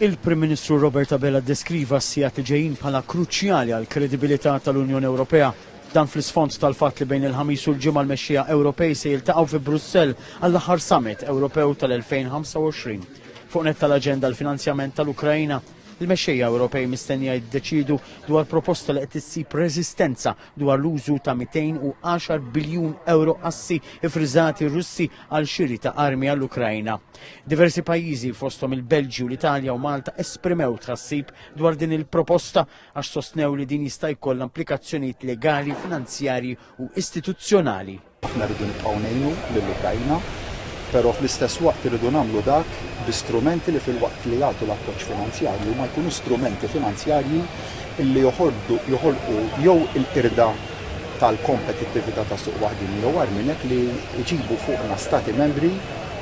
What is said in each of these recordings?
Il-Prim Ministru Robert Abela deskriva s-sijat li ġejjin bħala kruċjali għal kredibilità tal-Unjoni Ewropea. Dan fl-isfond tal-fatt li bejn il-ħamis u l-ġimgħa l-mexxija Ewropej se jiltaqgħu fi Brussell għall-aħħar Summit Ewropew tal-2025. Fuq net tal-aġenda l-finanzjament tal-Ukrajna, il-mexxejja Ewropej mistennija jiddeċidu dwar proposta li qed issib reżistenza dwar l-użu ta' 210 biljun euro assi ifriżati Russi għal xiri ta' armi għall-Ukrajna. Diversi pajjiżi fosthom il-Belġju, l-Italja u Malta esprimew tħassib dwar din il-proposta għax sostnew li din jista' jkollha implikazzjonijiet legali, finanzjarji u istituzzjonali. Aħna rridu nibqgħu ngħinu lill-Ukrajna, però fl-istess waqt irridu nagħmlu dak b'istrumenti li fil-waqt li jagħtu l-appoġġ finanzjarju ma jkunu strumenti finanzjarji li joħolqu jew il-qirda tal-kompetittività tas suq waħdini jew għar li jġibu fuqna stati membri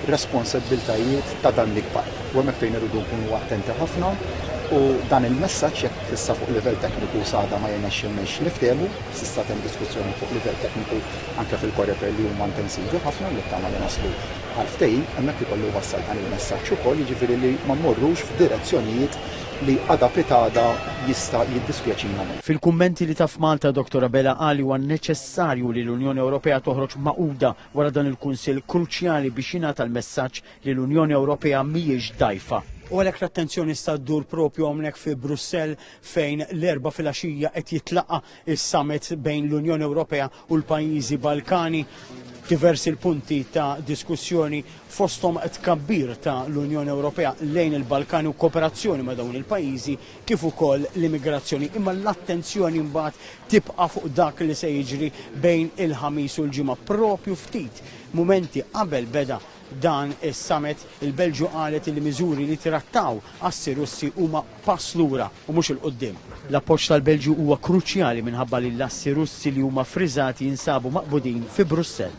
responsabbiltajiet ta' dan l-ikbar. U hemmhekk fejn irridu nkunu attenti ħafna u dan il-messaġġ jekk issa fuq livell tekniku sada ma jirnexxilniex niftehmu, s'issa hemm diskussjoni fuq livell tekniku anke fil-Koreper li huma intensivi ħafna li tagħmel li naslu għal ftehim, hemmhekk ikollu wassal dan il-messaġġ ukoll jiġifieri li ma mmorrux f'direzzjonijiet li għada pitada jista' jiddispjaċina. Fil-kummenti li taf Malta, Dr. Abela qal huwa neċessarju li l-Unjoni Ewropea toħroġ maquda wara dan il-Kunsill kruċjali biex jingħata l-messaġġ li l-Unjoni Ewropea mhijiex dgħajfa. U għalhekk l-attenzjoni sta ddur propju hawnhekk fi Brussell fejn l-erba' filgħaxija qed jitlaqa' is-summit bejn l-Unjoni Ewropea u l-pajjiżi Balkani. Diversi l-punti ta' diskussjoni fosthom tkabbir ta' l-Unjoni Ewropea lejn il-Balkani u kooperazzjoni ma' dawn il-pajjiżi kif ukoll l-immigrazzjoni. Imma l-attenzjoni mbagħad tibqa' fuq dak li se jiġri bejn il-ħamis u l-ġimgħa propju ftit mumenti qabel beda dan is-summit. Il-Belġju qalet li miżuri li trattaw assi Russi huma pass lura u mhux il-qudiem. L-appoġġ tal-Belġju huwa kruċjali minħabba li l-assi Russi li huma friżati jinsabu maqbudin fi Brussell.